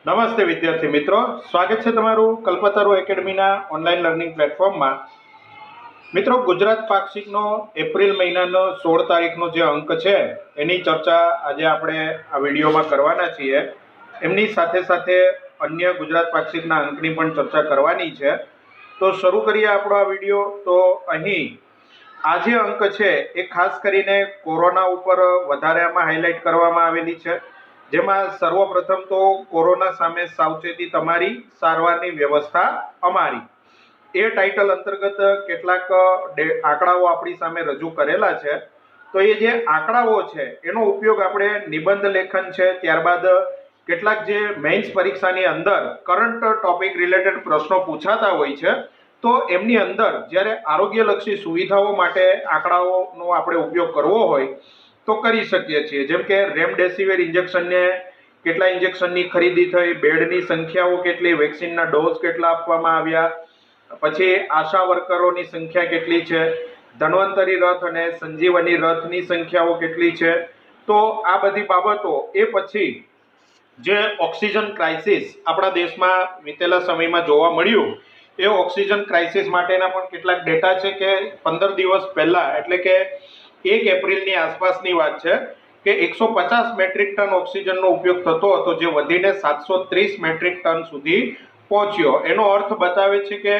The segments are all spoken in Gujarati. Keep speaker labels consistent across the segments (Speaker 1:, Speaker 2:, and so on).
Speaker 1: નમસ્તે વિદ્યાર્થી મિત્રો, સ્વાગત છે તમારું કલ્પતરુ એકેડમીના ઓનલાઈન લર્નિંગ પ્લેટફોર્મમાં. મિત્રો, ગુજરાત પાક્ષિકનો એપ્રિલ મહિનાનો 16 તારીખનો જે અંક છે એની ચર્ચા આજે આપણે આ વિડીયોમાં કરવાના છીએ. એમની સાથે સાથે અન્ય ગુજરાત પાક્ષિકના અંકની પણ ચર્ચા કરવાની છે. તો શરૂ કરીએ આપણો આ વિડીયો. તો અહીં આ જે અંક છે એ ખાસ કરીને કોરોના ઉપર વધારે આમાં હાઇલાઇટ કરવામાં આવેલી છે, જેમાં સર્વપ્રથમ તો કોરોના સામે સાવચેતી તમારી, સારવારની વ્યવસ્થા અમારી, એ ટાઇટલ અંતર્ગત કેટલાક આંકડાઓ આપણી સામે રજૂ કરેલા છે. તો એ જે આંકડાઓ છે એનો ઉપયોગ આપણે નિબંધ લેખન છે, ત્યારબાદ કેટલાક જે મેઇન્સ પરીક્ષાની અંદર કરંટ ટોપિક રિલેટેડ પ્રશ્નો પૂછાતા હોય છે, તો એમની અંદર જ્યારે આરોગ્યલક્ષી સુવિધાઓ માટે આંકડાઓનો આપણે ઉપયોગ કરવો હોય તો કરી શકીએ છીએ. જેમ કે રેમડેસિવિર ઇન્જેક્શનને કેટલા ઇન્જેક્શનની ખરીદી થઈ, બેડની સંખ્યાઓ કેટલી, વેક્સિનના ડોઝ કેટલા આપવામાં આવ્યા, પછી આશા વર્કરોની સંખ્યા કેટલી છે, ધન્વંતરી રથ અને સંજીવની રથની સંખ્યાઓ કેટલી છે. તો આ બધી બાબતો, એ પછી જે ઓક્સિજન ક્રાઇસિસ આપણા દેશમાં વિતેલા સમયમાં જોવા મળ્યું, એ ઓક્સિજન ક્રાઇસિસ માટેના પણ કેટલાક ડેટા છે કે 15 દિવસ પહેલા, એટલે કે 1 એપ્રિલની આસપાસની વાત છે કે 150 મેટ્રિક ટન ઓક્સિજનનો ઉપયોગ થતો હતો, જે વધીને 730 મેટ્રિક ટન સુધી પહોંચ્યો. એનો અર્થ બતાવે છે કે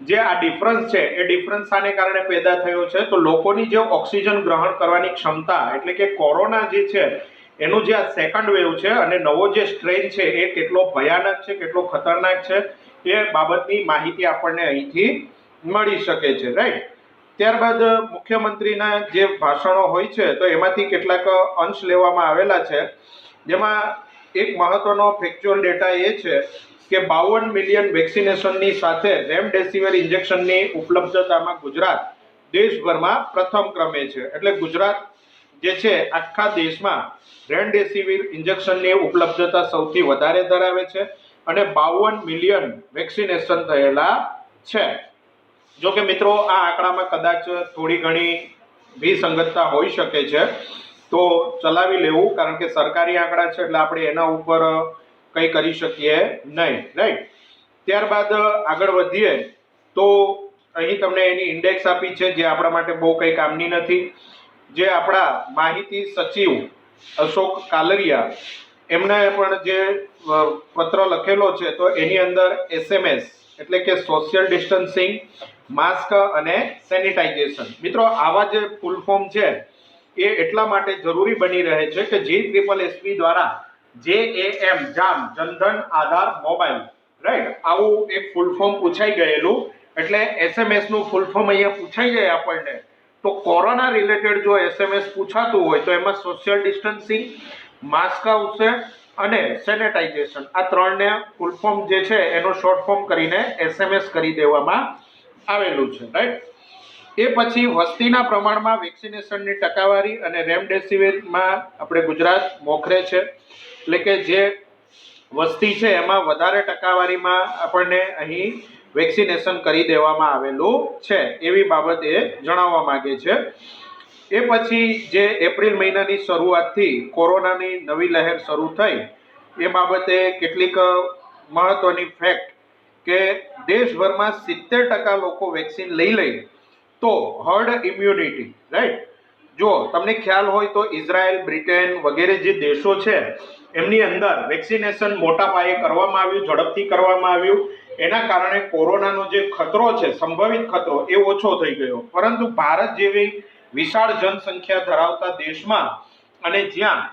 Speaker 1: જે આ ડિફરન્સ છે એ ડિફરન્સ આને કારણે પેદા થયો છે. તો લોકોની જે ઓક્સિજન ગ્રહણ કરવાની ક્ષમતા, એટલે કે કોરોના જે છે એનું જે આ સેકન્ડ વેવ છે અને નવો જે સ્ટ્રેન છે એ કેટલો ભયાનક છે, કેટલો ખતરનાક છે, એ બાબતની માહિતી આપણને અહીંથી મળી શકે છે, રાઈટ. ત્યારબાદ મુખ્યમંત્રીના જે ભાષણો હોય છે તો એમાંથી કેટલાક અંશ લેવામાં આવેલા છે, જેમાં એક મહત્વનો ફેક્ચ્યુઅલ ડેટા એ છે કે 52 મિલિયન વેક્સિનેશનની સાથે રેમડેસિવિર ઇન્જેક્શનની ઉપલબ્ધતામાં ગુજરાત દેશભરમાં પ્રથમ ક્રમે છે. એટલે ગુજરાત જે છે આખા દેશમાં રેમડેસિવિર ઇન્જેક્શનની ઉપલબ્ધતા સૌથી વધારે ધરાવે છે અને 52 મિલિયન વેક્સિનેશન થયેલા છે. જો કે મિત્રો, આ આંકડામાં કદાચ થોડી ઘણી વિસંગતતા હોઈ શકે છે, તો ચલાવી લેવું, કારણ કે સરકારી આંકડા છે એટલે આપણે એના ઉપર કંઈ કરી શકીએ નહીં, રાઈટ. ત્યારબાદ આગળ વધીએ તો અહીં તમને એની ઇન્ડેક્સ આપી છે, જે આપણા માટે બહુ કંઈ કામની નથી. જે આપણા માહિતી સચિવ અશોક કાલરિયા, એમને પણ જે પત્ર લખેલો છે તો એની અંદર SMS એટલે કે સોશિયલ ડિસ્ટન્સિંગ, માસ્ક અને સેનિટાઇઝેશન, મિત્રો આવા જે ફૂલ ફોર્મ છે એ એટલા માટે જરૂરી બની રહે છે કે GSSB દ્વારા JAM જામ જનધન આધાર મોબાઈલ, રાઈટ, આવું એક ફૂલ ફોર્મ પૂછાઈ ગયેલું, એટલે SMS નું ફૂલ ફોર્મ અહીંયા પૂછાઈ જાય આપણને. તો કોરોના રિલેટેડ જો SMS પૂછાતું હોય તો એમાં સોશિયલ ડિસ્ટન્સિંગ, માસ્ક આવશે અને સેનેટાઇઝેશન, આ ત્રણને ફૂલ ફોર્મ જે છે એનો શોર્ટ ફોર્મ કરીને SMS કરી દેવામાં આવેલું છે, રાઈટ. એ પછી વસ્તીના પ્રમાણમાં વેક્સિનેશનની ટકાવારી અને રેમડેસિવિરમાં આપણે ગુજરાત મોખરે છે, એટલે કે જે વસ્તી છે એમાં વધારે ટકાવારીમાં આપણને અહીં વેક્સિનેશન કરી દેવામાં આવેલું છે, એવી બાબત એ જણાવવા માંગે છે. એ પછી જે એપ્રિલ મહિનાની શરૂઆતથી કોરોનાની નવી લહેર શરૂ થઈ, એ બાબતે કેટલીક મહત્વની ફેક્ટ કે દેશભરમાં 70% લોકો વેક્સિન લઈ લે તો હર્ડ ઇમ્યુનિટી, રાઈટ. જો તમને ખ્યાલ હોય તો ઇઝરાયલ, બ્રિટન વગેરે જે દેશો છે એમની અંદર વેક્સિનેશન મોટા પાયે કરવામાં આવ્યું, ઝડપથી કરવામાં આવ્યું. એના કારણે કોરોનાનો જે ખતરો છે, સંભવિત ખતરો, એ ઓછો થઈ ગયો. પરંતુ ભારત જેવી વિશાળ જનસંખ્યા ધરાવતા દેશમાં અને જ્યાં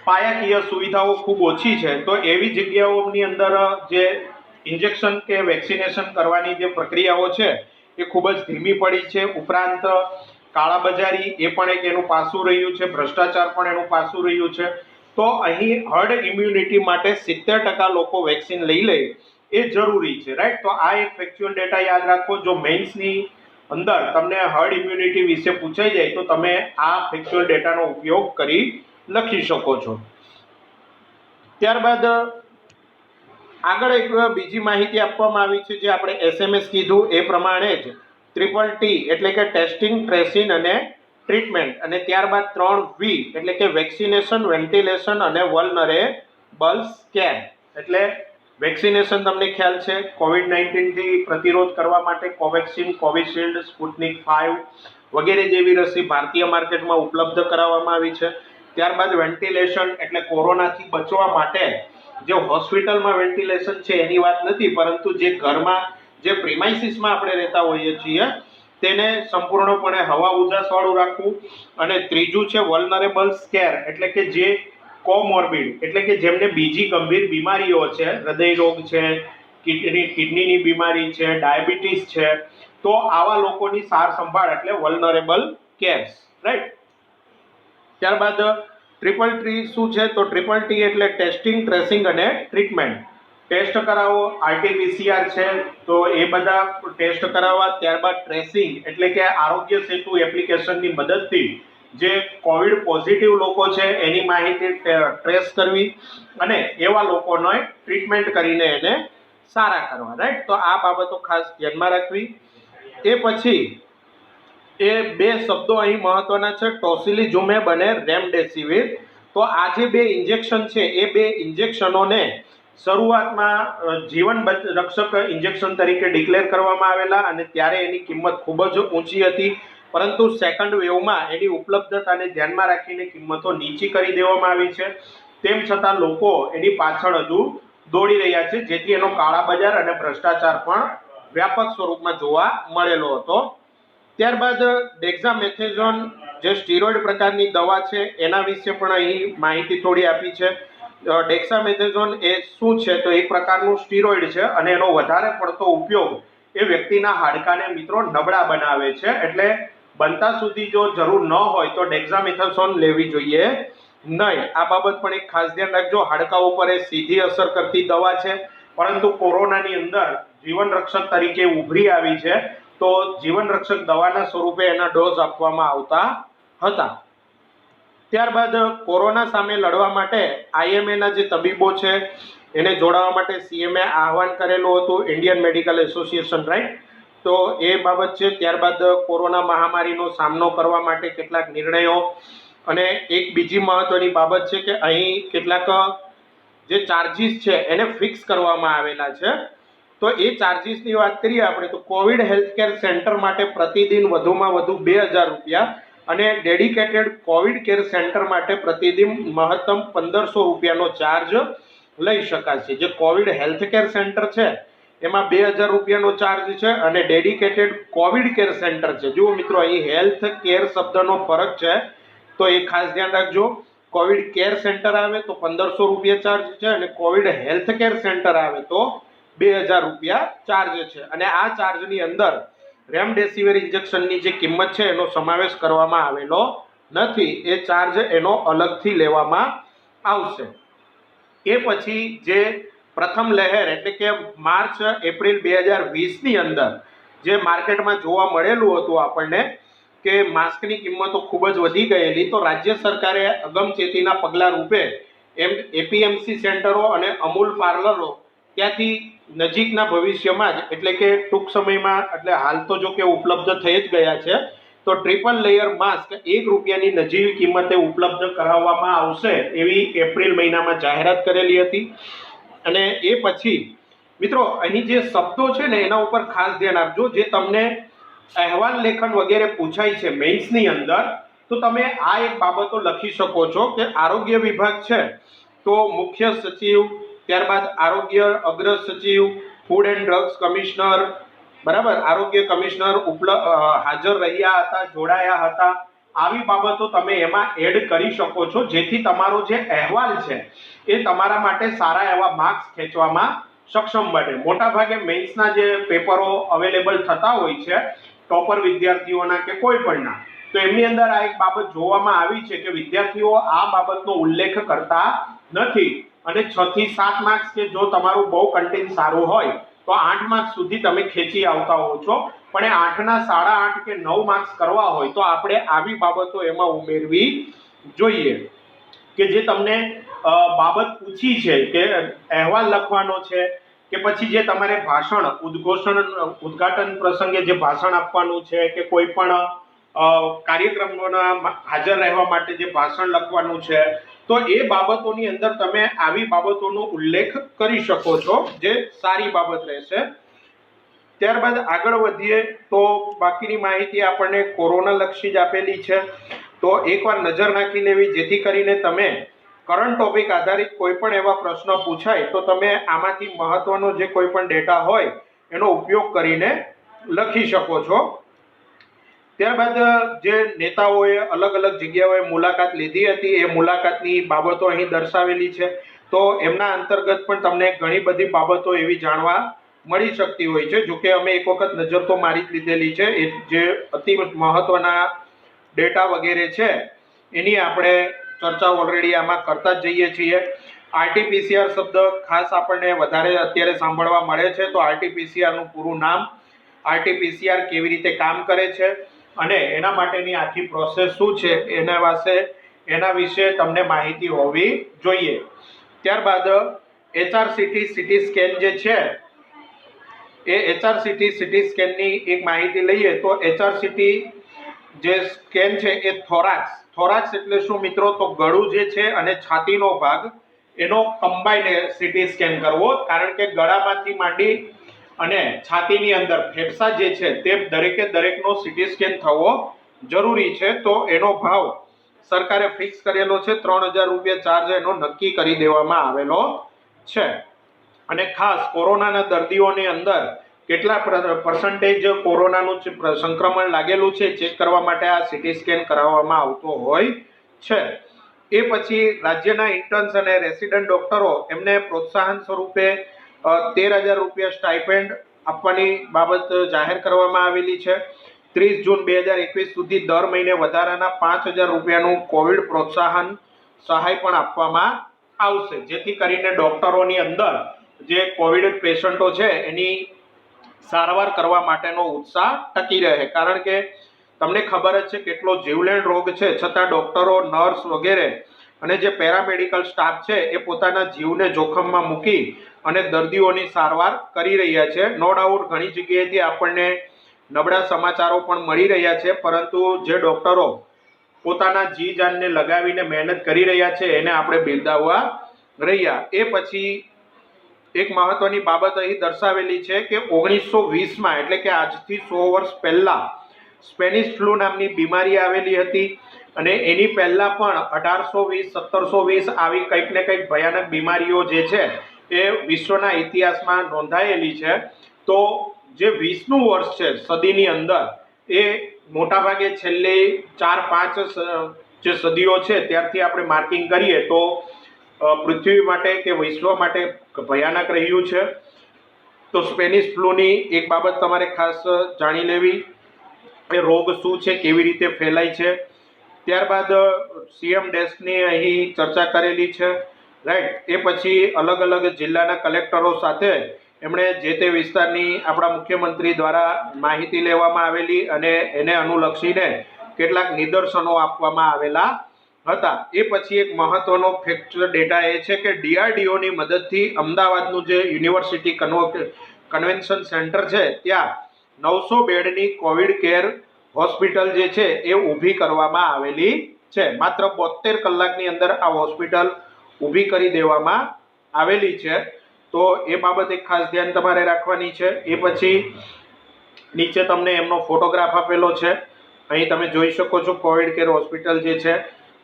Speaker 1: પાયાકીય સુવિધાઓ ખૂબ ઓછી છે, તો એવી જગ્યાઓની અંદર જે ઇન્જેક્શન કે વેક્સિનેશન કરવાની જે પ્રક્રિયાઓ છે એ ખૂબ જ ધીમી પડી છે. ઉપરાંત કાળાબજારી એ પણ એક એનું પાસું રહ્યું છે, ભ્રષ્ટાચાર પણ એનું પાસું રહ્યું છે. તો અહીં હર્ડ ઇમ્યુનિટી માટે 70% લોકો વેક્સિન લઈ લે એ જરૂરી છે, રાઈટ. તો આ એક ફેક્ચ્યુઅલ ડેટા યાદ રાખો. જો મેઇન્સની અંદર તમને હર્ડ ઇમ્યુનિટી વિશે પૂછાઈ જાય તો તમે આ ફેક્ચ્યુઅલ ડેટાનો ઉપયોગ કરી લખી શકો છો. ત્યારબાદ આગળ એક બીજી માહિતી આપવામાં આવી છે, જે આપણે SMS કીધું એ પ્રમાણે જ TTT એટલે કે ટેસ્ટિંગ, ટ્રેસિંગ અને ટ્રીટમેન્ટ, અને ત્યારબાદ 3V એટલે કે વેક્સિનેશન, વેન્ટિલેશન અને વલ્નરેબલ્સ કેર, એટલે વેક્સિનેશન તમને ખ્યાલ છે, કોવિડ-19થી પ્રતિરોધ કરવા માટે કોવેક્સિન, કોવિશિલ્ડ, સ્પુટનિક 5 વગેરે જેવી રસી ભારતીય માર્કેટમાં ઉપલબ્ધ કરાવવામાં આવી છે. ત્યારબાદ વેન્ટિલેશન એટલે કોરોનાથી બચવા માટે જે હોસ્પિટલમાં વેન્ટિલેશન છે એની વાત નથી, પરંતુ જે ઘરમાં જે પ્રિમાઇસીસમાં આપણે રહેતા હોઈએ છીએ તેને સંપૂર્ણપણે હવા ઉજાસવાળું રાખવું. અને ત્રીજું છે વલ્નરેબલ્સ કેર એટલે કે જે કોમોર્બિડ એટલે કે જેમને બીજી ગંભીર બીમારીઓ છે, હૃદય રોગ છે, કિડનીની બીમારી છે, ડાયાબિટીસ છે, તો આવા લોકોની સાર સંભાળ એટલે વલ્નરેબલ કેર્સ, રાઈટ. ત્યારબાદ ટ્રિપલ ટી શું છે? તો ટ્રિપલ ટી એટલે ટેસ્ટિંગ, ટ્રેસિંગ અને ટ્રીટમેન્ટ. ટેસ્ટ કરાવો, આરટીપીસીઆર છે તો એ બધા ટેસ્ટ કરાવવા. ત્યારબાદ ટ્રેસિંગ એટલે કે આરોગ્ય સેતુ એપ્લિકેશનની મદદથી જે કોવિડ પોઝિટિવ લોકો છે એની માહિતી ટ્રેસ કરવી અને એવા લોકોનો ટ્રીટમેન્ટ કરીને એને સારા કરવા, રાઈટ. તો આ બાબતો ખાસ ધ્યાનમાં રાખવી. એ પછી એ બે શબ્દો અહીં મહત્વના છે, ટોસિલિઝુમેબ અને રેમડેસિવિર. તો આ જે બે ઇન્જેક્શન છે એ બે ઇન્જેક્શનોને શરૂઆતમાં જીવન રક્ષક ઇન્જેક્શન તરીકે ડિક્લેર કરવામાં આવેલા અને ત્યારે એની કિંમત ખૂબ જ ઊંચી હતી, પરંતુ સેકન્ડ વેવમાં એની ઉપલબ્ધતાને ધ્યાનમાં રાખીને કિંમતો નીચી કરી દેવામાં આવી છે. તેમ છતાં લોકો એની પાછળ હજુ દોડી રહ્યા છે, જેથી એનો કાળા બજાર અને ભ્રષ્ટાચાર પણ વ્યાપક સ્વરૂપમાં જોવા મળેલો હતો. ત્યારબાદ ડેક્ઝામેથેઝોન જે સ્ટીરોઇડ પ્રકારની દવા છે એના વિશે પણ અહીં માહિતી થોડી આપી છે. ડેક્સામેથેઝોન એ શું છે? તો એક પ્રકારનું સ્ટીરોઇડ છે અને એનો વધારે પડતો ઉપયોગ એ વ્યક્તિના હાડકાને મિત્રો નબળા બનાવે છે, એટલે બનતા સુધી જો જરૂર ન હોય તો ડેક્ઝામેથેઝોન લેવી જોઈએ નહીં. આ બાબત પણ એક ખાસ ધ્યાન રાખજો. હાડકા ઉપર એ સીધી અસર કરતી દવા છે, પરંતુ કોરોનાની અંદર જીવન રક્ષક તરીકે ઉભરી આવી છે, તો જીવન રક્ષક દવાના સ્વરૂપે એના ડોઝ આપવામાં આવતા હતા. ત્યારબાદ કોરોના સામે લડવા માટે આઈએમએના જે તબીબો છે એને જોડાવા માટે સીએમએ આહવાન કરેલું હતું, ઇન્ડિયન મેડિકલ એસોસિએશન, રાઈટ. તો એ બાબત છે. ત્યારબાદ કોરોના મહામારીનો સામનો કરવા માટે કેટલાક નિર્ણયો અને એક બીજી મહત્વની બાબત છે કે અહીં કેટલાક જે ચાર્જીસ છે એને ફિક્સ કરવામાં આવેલા છે. તો એ ચાર્જીસની વાત કરીએ આપણે તો કોવિડ હેલ્થકેર સેન્ટર માટે પ્રતિદિન વધુમાં વધુ 2000 રૂપિયા અને ડેડિકેટેડ કોવિડ કેર સેન્ટર માટે પ્રતિદિન મહત્તમ 1500 રૂપિયાનો ચાર્જ લઈ શકાશે. જે કોવિડ હેલ્થકેર સેન્ટર છે એમાં 2000 રૂપિયાનો ચાર્જ છે અને ડેડિકેટેડ કોવિડ કેર સેન્ટર છે. જુઓ મિત્રો, અહીં હેલ્થ કેર શબ્દનો ફરક છે, તો એ ખાસ ધ્યાન રાખજો. કોવિડ કેર સેન્ટર આવે તો 1500 રૂપિયા ચાર્જ છે અને કોવિડ હેલ્થ કેર સેન્ટર આવે તો 2000 રૂપિયા ચાર્જ છે. અને આ ચાર્જની અંદર રેમડેસિવિર ઇન્જેક્શનની જે કિંમત છે એનો સમાવેશ કરવામાં આવેલો નથી. એ ચાર્જ એનો અલગથી લેવામાં આવશે. એ પછી જે પ્રથમ લહેર એટલે કે માર્ચ એપ્રિલ 2020ની અંદર જે માર્કેટમાં જોવા મળેલું હતું આપણને કે માસ્કની કિંમતો ખૂબ જ વધી ગયેલી, તો રાજ્ય સરકારે અગમચેતીના પગલા રૂપે એપીએમસી સેન્ટરો અને અમૂલ પાર્લરો ત્યાંથી નજીકના ભવિષ્યમાં જ એટલે કે ટૂંક સમયમાં, એટલે હાલ તો જો કે ઉપલબ્ધ થઈ જ ગયા છે, તો ટ્રિપલ લેયર માસ્ક 1 રૂપિયાની નજીવી કિંમતે ઉપલબ્ધ કરાવવામાં આવશે એવી એપ્રિલ મહિનામાં જાહેરાત કરેલી હતી. અને એ પછી મિત્રો અહીં જે શબ્દો છે ને એના ઉપર ખાસ ધ્યાન આપજો. જે તમને અહેવાલ લેખન વગેરે પૂછાય છે મેઇન્સની અંદર, તો તમે આ એક બાબતો લખી શકો છો કે આરોગ્ય વિભાગ છે તો મુખ્ય સચિવ, ત્યારબાદ આરોગ્ય અગ્ર સચિવ, ફૂડ એન્ડ ડ્રગ્સ કમિશનર, બરાબર, આરોગ્ય કમિશનર હાજર રહ્યા હતા, જોડાયા હતા. આવી બાબતો તમે એમાં એડ કરી શકો છો, જેથી તમારો જે અહેવાલ છે એ તમારા માટે સારા એવા માર્ક્સ ખેંચવામાં સક્ષમ બને. મોટાભાગે મેઇન્સના જે પેપરો અવેલેબલ થતા હોય છે ટોપર વિદ્યાર્થીઓના કે કોઈ પણના, તો એમની અંદર આ એક બાબત જોવામાં આવી છે કે વિદ્યાર્થીઓ આ બાબતનો ઉલ્લેખ કરતા નથી અને 6 થી 7 માર્ક્સ કે જો તમારું બહુ કન્ટેન્ટ સારું હોય તો 8 માર્ક્સ સુધી તમે ખેંચી આવતા હો છો, પણ એ 8ના 8.5 કે 9 માર્ક્સ કરવા હોય તો આપણે આવી બાબતો એમાં ઉમેરવી જોઈએ કે જે તમને બાબત પૂછી છે કે અહેવાલ લખવાનો છે કે પછી જે તમારે ભાષણ ઉદ્ઘાટન પ્રસંગે જે ભાષણ આપવાનું છે કે કોઈ પણ કાર્યક્રમોના હાજર રહેવા માટે જે ભાષણ લખવાનું છે તો એ બાબતોની અંદર તમે આવી બાબતોનો ઉલ્લેખ કરી શકો છો, જે સારી બાબત રહેશે. ત્યારબાદ આગળ વધીએ તો બાકીની માહિતી આપણને કોરોના લક્ષી જ આપેલી છે. તો એકવાર નજર નાખી લેવી, જેથી કરીને તમે કરંટ ટોપિક આધારિત કોઈ પણ એવા પ્રશ્ન પૂછાય તો તમે આમાંથી મહત્વનો જે કોઈ પણ ડેટા હોય એનો ઉપયોગ કરીને લખી શકો છો. ત્યારબાદ જે નેતાઓએ અલગ અલગ જગ્યાઓએ મુલાકાત લીધી હતી એ મુલાકાતની બાબતો અહીં દર્શાવેલી છે. તો એમના અંતર્ગત પણ તમને ઘણી બધી બાબતો એવી જાણવા મળી શકતી હોય છે. જોકે અમે એક વખત નજર તો મારી જ લીધેલી છે. એ જે અતિ મહત્વના ડેટા વગેરે છે એની આપણે ચર્ચા ઓલરેડી આમાં કરતા જ જઈએ છીએ. આરટીપીસીઆર શબ્દ ખાસ આપણને વધારે અત્યારે સાંભળવા મળે છે. તો આરટીપીસીઆર નું પૂરું નામ, આરટીપીસીઆર કેવી રીતે કામ કરે છે અને એના માટેની આખી પ્રોસેસ શું છે એના વિશે તમને માહિતી હોવી જોઈએ. ત્યારબાદ એચઆરસીટી સીટી સ્કેન જે છે એ એચઆરસીટી સીટી સ્કેનની એક માહિતી લઈએ તો એચઆરસીટી જે સ્કેન છે એ થોરાક્સ એટલે શું મિત્રો? તો ગળું જે છે અને છાતીનો ભાગ એનો કમ્બાઈન સીટી સ્કેન કરવો, કારણ કે ગળામાંથી માંડી અને છાતીની અંદર ફેફસા જે છે તે દરેકે દરેકનો સીટી સ્કેન થવો જરૂરી છે. તો એનો ભાવ સરકારે ફિક્સ કરેલો છે, 3000 રૂપિયા ચાર્જ એનો નક્કી કરી દેવામાં આવેલો છે. અને ખાસ કોરોનાના દર્દીઓની અંદર કેટલા પર્સન્ટેજ કોરોનાનું સંક્રમણ લાગેલું છે ચેક કરવા માટે આ સીટી સ્કેન કરાવવામાં આવતો હોય છે. એ પછી રાજ્યના ઇન્ટર્ન્સ અને રેસિડન્ટ ડોક્ટરો એમને પ્રોત્સાહન સ્વરૂપે 13000 રૂપિયા સ્ટાઇપેન્ડ આપવાની બાબત જાહેર કરવામાં આવેલી છે. 30 જૂન 2021 સુધી દર મહિને વધારાના 5000 રૂપિયાનું કોવિડ પ્રોત્સાહન સહાય પણ આપવામાં આવશે, જેથી કરીને ડોક્ટરોની અંદર જે કોવિડ પેશન્ટો છે એની સારવાર કરવા માટેનો ઉત્સાહ ટકી રહે. કારણ કે તમને ખબર જ છે કેટલો જીવલેણ રોગ છે, છતાં ડોક્ટરો, નર્સ વગેરે અને જે પેરામેડિકલ સ્ટાફ છે એ પોતાના જીવને જોખમમાં મૂકી અને દર્દીઓની સારવાર કરી રહ્યા છે. નો ડાઉટ ઘણી જગ્યાએથી આપણને નબળા સમાચારો પણ મળી રહ્યા છે, પરંતુ જે ડોક્ટરો પોતાના જી જાનને લગાવીને મહેનત કરી રહ્યા છે એને આપણે બિરદાવવા રહ્યા. એ પછી એક મહત્વની બાબત અહીં દર્શાવેલી છે કે 1920માં એટલે કે આજથી 100 વર્ષ પહેલા સ્પેનિશ ફ્લૂ નામની બીમારી આવેલી હતી અને એની પહેલા પણ 1820 1720 આવી કંઈક ને કંઈક ભયાનક બીમારીઓ જે છે એ વિશ્વના ઇતિહાસમાં નોંધાયેલી છે. તો જે 20નું વર્ષ છે સદીની અંદર એ મોટાભાગે છેલ્લી 4-5 જે સદીઓ છે ત્યારથી આપણે માર્કિંગ કરીએ તો પૃથ્વી માટે કે વિશ્વ માટે ભયાનક રહ્યું છે. તો સ્પેનિશ ફ્લૂની એક બાબત તમારે ખાસ જાણી લેવી, એ રોગ શું છે, કેવી રીતે ફેલાય છે. ત્યારબાદ સીએમ ડેસ્કની અહીં ચર્ચા કરેલી છે, રાઈટ. એ પછી અલગ અલગ જિલ્લાના કલેક્ટરો સાથે એમણે જે તે વિસ્તારની આપણા મુખ્યમંત્રી દ્વારા માહિતી લેવામાં આવેલી અને એને અનુલક્ષીને કેટલાક નિદર્શનો આપવામાં આવેલા હતા. એ પછી એક મહત્વનો ફેક્ટ ડેટા એ છે કે ડીઆરડીઓની મદદથી અમદાવાદનું જે યુનિવર્સિટી કન્વેન્શન સેન્ટર છે ત્યાં 900 બેડની કોવિડ કેર હોસ્પિટલ જે છે એ ઊભી કરવામાં આવેલી છે. માત્ર 72 કલાકની અંદર આ હોસ્પિટલ ઊભી કરી દેવામાં આવેલી છે. તો એ બાબતે ખાસ ધ્યાન તમારે રાખવાની છે. એ પછી નીચે તમને એમનો ફોટોગ્રાફ આપેલો છે, અહીં તમે જોઈ શકો છો કોવિડ કેર હોસ્પિટલ જે છે.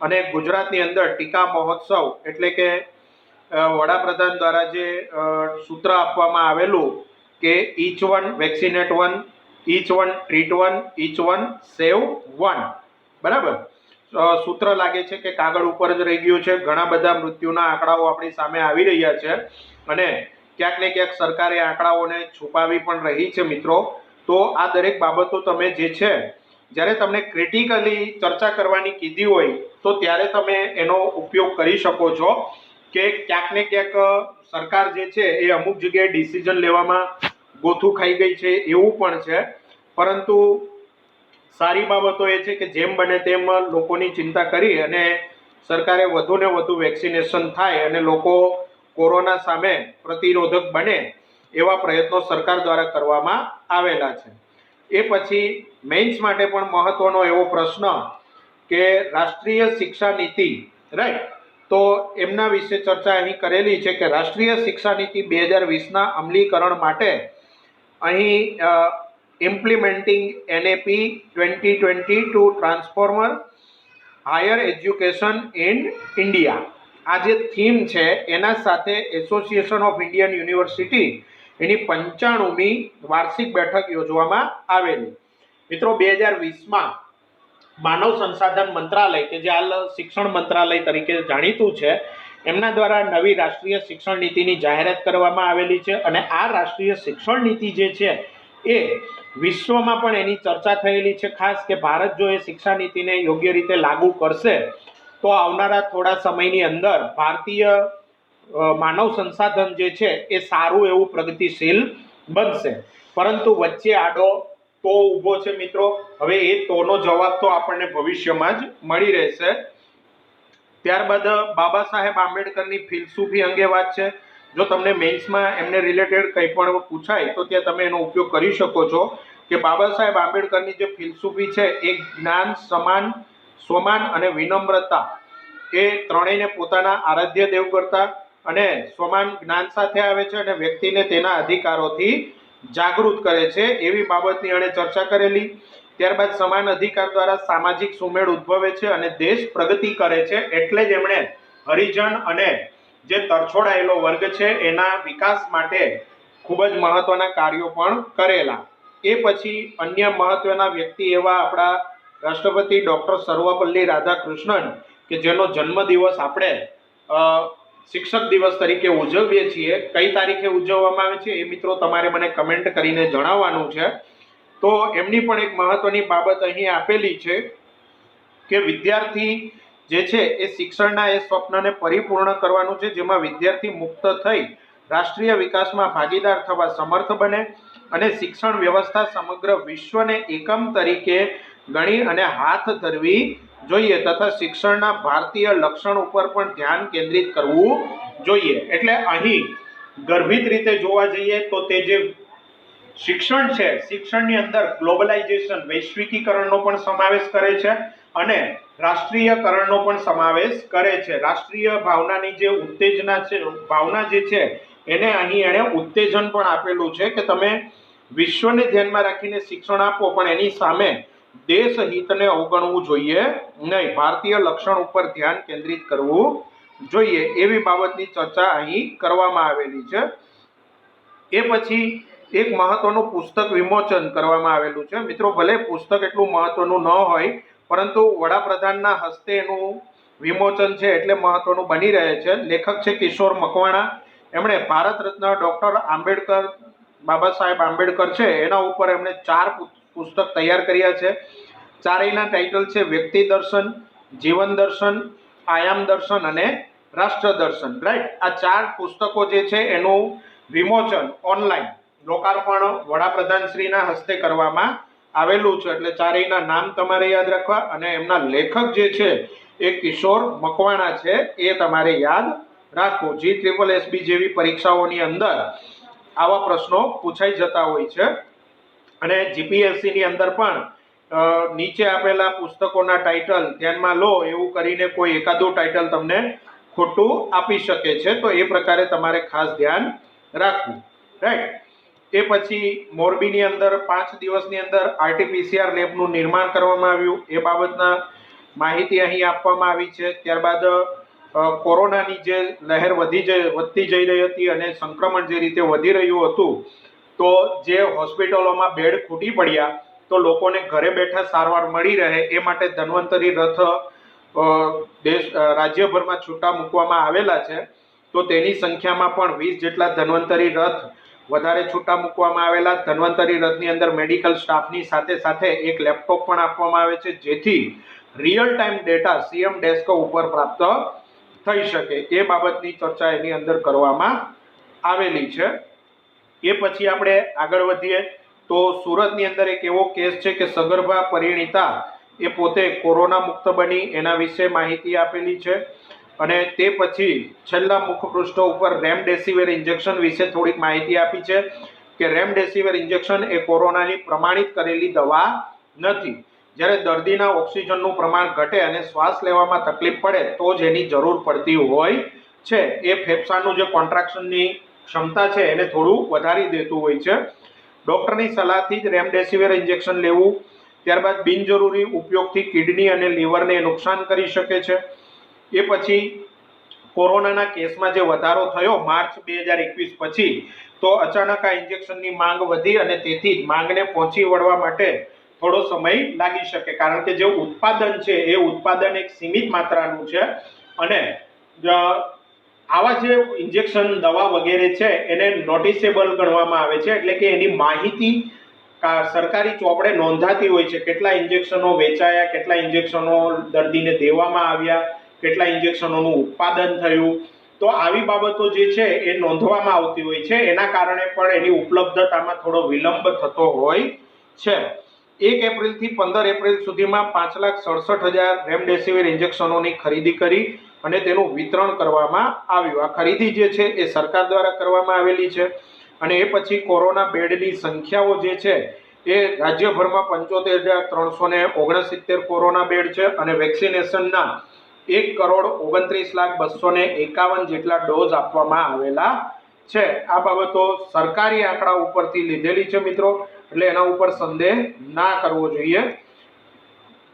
Speaker 1: અને ગુજરાતની અંદર ટીકા મહોત્સવ એટલે કે વડાપ્રધાન દ્વારા જે સૂત્ર આપવામાં આવેલું કે each one vaccinate one, each one treat one, each one save one, બરાબર. સૂત્ર લાગે છે કે કાગળ ઉપર જ રહી ગયું છે. ઘણા બધા મૃત્યુના આંકડાઓ આપણી સામે આવી રહ્યા છે અને ક્યાંક ને ક્યાંક સરકારે આંકડાઓને છુપાવી પણ રહી છે મિત્રો. તો આ દરેક બાબતો તમે જે છે જ્યારે તમને ક્રિટિકલી ચર્ચા કરવાની કીધી હોય તો ત્યારે તમે એનો ઉપયોગ કરી શકો છો કે ક્યાંક ને ક્યાંક સરકાર જે છે એ અમુક જગ્યાએ ડિસિઝન લેવામાં ગોથું ખાઈ ગઈ છે એવું પણ છે. પરંતુ સારી બાબતો એ છે કે જેમ બને તેમ લોકોની ચિંતા કરી અને સરકારે વધુ ને વધુ વેક્સિનેશન થાય અને લોકો કોરોના સામે પ્રતિરોધક બને એવા પ્રયત્નો સરકાર દ્વારા કરવામાં આવેલા છે. એ પછી મેઇન્સ માટે પણ મહત્વનો એવો પ્રશ્ન કે રાષ્ટ્રીય શિક્ષા નીતિ, રાઈટ, તો એમના વિશે ચર્ચા અહીં કરેલી છે કે રાષ્ટ્રીય શિક્ષા નીતિ 2020ના અમલીકરણ માટે અહીં implementing NEP 2020 to transformer higher education in India, આ જે થીમ છે એના સાથે એસોસિએશન ઓફ ઇન્ડિયન યુનિવર્સિટી એની 95મી વાર્ષિક બેઠક યોજવામાં આવેલી. મિત્રો 2020માં માનવ સંસાધન મંત્રાલય કે જે હાલ શિક્ષણ મંત્રાલય તરીકે જાણીતું છે એમના દ્વારા નવી રાષ્ટ્રીય શિક્ષણ નીતિની જાહેરાત કરવામાં આવેલી છે અને આ રાષ્ટ્રીય શિક્ષણ નીતિ જે છે એ વિશ્વમાં પણ એની ચર્ચા થયેલી છે. ખાસ કે ભારત જો એ શિક્ષા નીતિને યોગ્ય રીતે લાગુ કરશે તો આવનારા થોડા સમયની અંદર ભારતીય માનવ સંસાધન જે છે એ સારું એવું પ્રગતિશીલ બનશે. પરંતુ વચ્ચે આડો તો ઊભો છે મિત્રો. હવે એ તોનો જવાબ તો આપણને ભવિષ્યમાં જ મળી રહેશે. ત્યારબાદ બાબા સાહેબ આંબેડકરની ફિલસૂફી અંગે વાત છે. જો તમને મેન્સમાં એમને રિલેટેડ કંઈ પણ પૂછાય તો ત્યાં તમે એનો ઉપયોગ કરી શકો છો કે બાબા સાહેબ આંબેડકરની જે ફિલસૂફી છે એ જ્ઞાન, સમાન, સ્વમાન અને વિનમ્રતા એ ત્રણેયને પોતાના આરાધ્ય દેવ કરતા અને સ્વમાન જ્ઞાન સાથે આવે છે અને વ્યક્તિને તેના અધિકારોથી જાગૃત કરે છે એવી બાબતની એણે ચર્ચા કરેલી. ત્યારબાદ સમાન અધિકાર દ્વારા સામાજિક સુમેળ ઉદ્ભવે છે અને દેશ પ્રગતિ કરે છે, એટલે જ એમણે હરિજન અને જે તરછોડાયેલો વર્ગ છે એના વિકાસ માટે ખૂબ જ મહત્વના કાર્યો પણ કરેલા. એ પછી અન્ય મહત્વના વ્યક્તિ એવા આપણા રાષ્ટ્રપતિ ડોક્ટર સર્વપલ્લી રાધાકૃષ્ણન કે જેનો જન્મદિવસ આપણે શિક્ષક દિવસ તરીકે ઉજવીએ છીએ. કઈ તારીખે ઉજવવામાં આવે છે એ મિત્રો તમારે મને કમેન્ટ કરીને જણાવવાનું છે. તો એમની પણ એક મહત્વની બાબત અહીં આપેલી છે કે વિદ્યાર્થી જે છે એ શિક્ષણના એ સ્વપ્નને પરિપૂર્ણ કરવાનું છે જેમાં વિદ્યાર્થી મુક્ત થઈ રાષ્ટ્રીય વિકાસમાં ભાગીદાર થવા સમર્થ બને અને શિક્ષણ વ્યવસ્થા સમગ્ર વિશ્વને એકમ તરીકે ગણી અને હાથ ધરવી જોઈએ તથા શિક્ષણના ભારતીય લક્ષણ ઉપર પણ ધ્યાન કેન્દ્રિત કરવું જોઈએ. એટલે અહીં ગર્ભિત રીતે જોવા જઈએ તો તે જે શિક્ષણ છે, શિક્ષણની અંદર ગ્લોબલાઇઝેશન, વૈશ્વિકીકરણનો પણ સમાવેશ કરે છે અને રાષ્ટ્રીયકરણનો પણ સમાવેશ કરે છે. રાષ્ટ્રીય ભાવનાની જે ઉત્તેજના છે, ભાવના જે છે એને અહીં એણે ઉત્તેજન પણ આપેલું છે કે તમે વિશ્વને ધ્યાનમાં રાખીને શિક્ષણ આપો પણ એની સામે દેશ હિતને અવગણવું જોઈએ નહીં, ભારતીય લક્ષણ ઉપર ધ્યાન કેન્દ્રિત કરવું જોઈએ એવી બાબતની ચર્ચા અહીં કરવામાં આવેલી છે. એ પછી એક મહત્વનું પુસ્તક વિમોચન કરવામાં આવેલું છે. મિત્રો ભલે પુસ્તક એટલું મહત્વનું ન હોય પરંતુ વડાપ્રધાનના હસ્તે એનું વિમોચન છે એટલે મહત્વનું બની રહે છે. લેખક છે કિશોર મકવાણા. એમણે ભારત રત્ન ડોક્ટર આંબેડકર, બાબા સાહેબ આંબેડકર છે એના ઉપર એમણે 4 પુસ્તક તૈયાર કર્યા છે. ચારેયના ટાઇટલ છે વ્યક્તિ દર્શન, જીવન દર્શન, આયામ દર્શન અને રાષ્ટ્ર દર્શન. રાઈટ, આ 4 પુસ્તકો જે છે એનું વિમોચન ઓનલાઈન લોકાર્પણ વડાપ્રધાનશ્રીના હસ્તે કરવામાં આવેલું છે. એટલે ચારેયના નામ તમારે યાદ રાખવા અને એમના લેખક જે છે એ કિશોર મકવાણા છે એ તમારે યાદ રાખવું. GSSB જેવી પરીક્ષાઓની અંદર આવા પ્રશ્નો પૂછાઈ જતા હોય છે અને જીપીએસસી ની અંદર પણ નીચે આપેલા પુસ્તકોના ટાઇટલ ધ્યાનમાં લો એવું કરીને કોઈ એકાદું ટાઇટલ તમને ખોટું આપી શકે છે, તો એ પ્રકારે તમારે ખાસ ધ્યાન રાખવું. રાઈટ. એ પછી મોરબીની અંદર 5 દિવસની અંદર RT-PCR લેબનું નિર્માણ કરવામાં આવ્યું એ બાબતના માહિતી અહીં આપવામાં આવી છે. ત્યારબાદ કોરોનાની જે લહેર વધતી જઈ રહી હતી અને સંક્રમણ જે રીતે વધી રહ્યું હતું તો જે હોસ્પિટલોમાં બેડ ખૂટી પડ્યા તો લોકોને ઘરે બેઠા સારવાર મળી રહે એ માટે ધન્વંતરી રથ રાજ્યભરમાં છૂટા મૂકવામાં આવેલા છે. તો તેની સંખ્યામાં પણ 20 જેટલા ધન્વંતરી રથ વધારે છૂટા મૂકવામાં આવેલા. ધન્વંતરી રથની અંદર મેડિકલ સ્ટાફની સાથે સાથે એક લેપટોપ પણ આપવામાં આવે છે જેથી real time data CM desk ઉપર પ્રાપ્ત થઈ શકે એ બાબતની ચર્ચા એની અંદર કરવામાં આવેલી છે. એ પછી આપણે આગળ વધીએ તો સુરતની અંદર એક એવો કેસ છે કે સગર્ભા પરિણીતા એ પોતે કોરોના મુક્ત બની એના વિશે માહિતી આપેલી છે. અને તે પછી છેલ્લા મુખપૃષ્ઠો ઉપર રેમડેસિવિર ઇન્જેક્શન વિશે થોડીક માહિતી આપી છે કે રેમડેસિવિર ઇન્જેક્શન એ કોરોનાની પ્રમાણિત કરેલી દવા નથી. જ્યારે દર્દીના ઓક્સિજનનું પ્રમાણ ઘટે અને શ્વાસ લેવામાં તકલીફ પડે તો જ એની જરૂર પડતી હોય છે. એ ફેફસાનું જે કોન્ટ્રાક્શનની ક્ષમતા છે એને થોડું વધારી દેતું હોય છે. ડૉક્ટરની સલાહથી જ રેમડેસિવિર ઇન્જેક્શન લેવું. ત્યારબાદ બિનજરૂરી ઉપયોગથી કિડની અને લીવરને નુકસાન કરી શકે છે. એ પછી કોરોનાના કેસમાં જે વધારો થયો માર્ચ 2021 પછી, તો અચાનક આ ઇન્જેક્શનની માંગ વધી અને તેથી જ માંગને પહોંચી વળવા માટે થોડો સમય લાગી શકે, કારણ કે જે ઉત્પાદન છે એ ઉત્પાદન એક સીમિત માત્રાનું છે અને આવા જે ઇન્જેક્શન દવા વગેરે છે એને નોટિસેબલ ગણવામાં આવે છે, એટલે કે એની માહિતી સરકારી ચોપડે નોંધાતી હોય છે. કેટલા ઇન્જેક્શનો વેચાયા, કેટલા ઇન્જેક્શનો દર્દીને દેવામાં આવ્યા, કેટલા ઇન્જેક્શનોનું ઉત્પાદન થયું, તો આવી બાબતો જે છે એ નોંધવામાં આવતી હોય છે. એના કારણે પણ એની ઉપલબ્ધતામાં થોડો વિલંબ થતો હોય છે. 1 એપ્રિલથી 15 એપ્રિલ સુધીમાં 5,67,000 રેમડેસિવિર ઇન્જેક્શનોની ખરીદી કરી અને તેનું વિતરણ કરવામાં આવ્યું. આ ખરીદી જે છે એ સરકાર દ્વારા કરવામાં આવેલી છે. અને એ પછી કોરોના બેડની સંખ્યાઓ જે છે એ રાજ્યભરમાં 75,369 કોરોના બેડ છે અને વેક્સિનેશનના 1,29,251 જેટલા ડોઝ આપવામાં આવેલા છે. આ બાબતો સરકારી આંકડા ઉપરથી લીધેલી છે મિત્રો, એટલે એના ઉપર સંદેહ ના કરવો જોઈએ.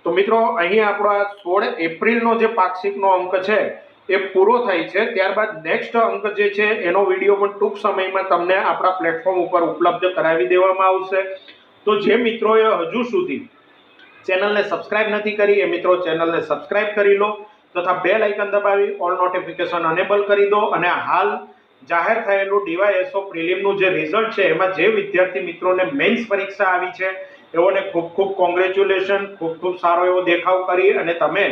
Speaker 1: તો મિત્રો અહીં આપણા 16 એપ્રિલનો જે પાક્ષિકનો અંક છે એ પૂરો થાય છે. ત્યારબાદ નેક્સ્ટ અંક જે છે એનો વિડીયો પણ ટૂંક સમયમાં તમને આપણા પ્લેટફોર્મ ઉપર ઉપલબ્ધ કરાવી દેવામાં આવશે. તો જે મિત્રોએ હજુ સુધી ચેનલને સબસ્ક્રાઇબ નથી કરી એ મિત્રો ચેનલને સબસ્ક્રાઇબ કરી લો તથા બેલ આઇકન દબાવી ઓલ નોટિફિકેશન અનેબલ કરી દો. અને હાલ જાહેર થયેલું ડીવાયએસઓ પ્રિલિમનું જે રિઝલ્ટ છે એમાં જે વિદ્યાર્થી મિત્રોને મેન્સ પરીક્ષા આવી છે એઓને ખૂબ ખૂબ કોંગ્રેચ્યુલેશન, ખૂબ ખૂબ સારો એવો દેખાવ કરી અને તમે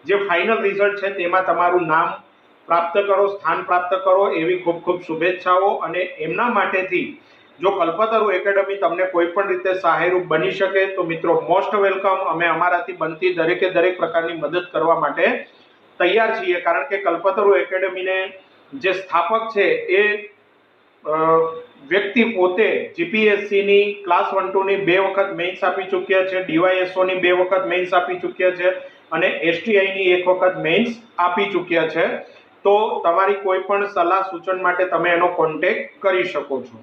Speaker 1: જે ફાઇનલ રિઝલ્ટ છે તેમાં તમારું નામ પ્રાપ્ત કરો, સ્થાન પ્રાપ્ત કરો એવી ખૂબ ખૂબ શુભેચ્છાઓ. અને એમના માટેથી જો કલ્પતરુ એકેડમી તમને કોઈ પણ રીતે સહાયરૂપ બની શકે તો મિત્રો મોસ્ટ વેલકમ. અમે અમારાથી બનતી દરેકે દરેક પ્રકારની મદદ કરવા માટે તૈયાર છીએ, કારણ કે કલ્પતરુ એકેડમીને જે સ્થાપક છે એ વ્યક્તિ પોતે જીપીએસસીની ક્લાસ 1-2ની 2 વખત મેન્સ આપી ચૂક્યા છે, ડીવાયએસઓની 2 વખત મેન્સ આપી ચૂક્યા છે અને એસટીઆઈની 1 વખત મેન્સ આપી ચૂક્યા છે. તો તમારી કોઈ પણ સલાહ સૂચન માટે તમે એનો કોન્ટેક્ટ કરી શકો છો.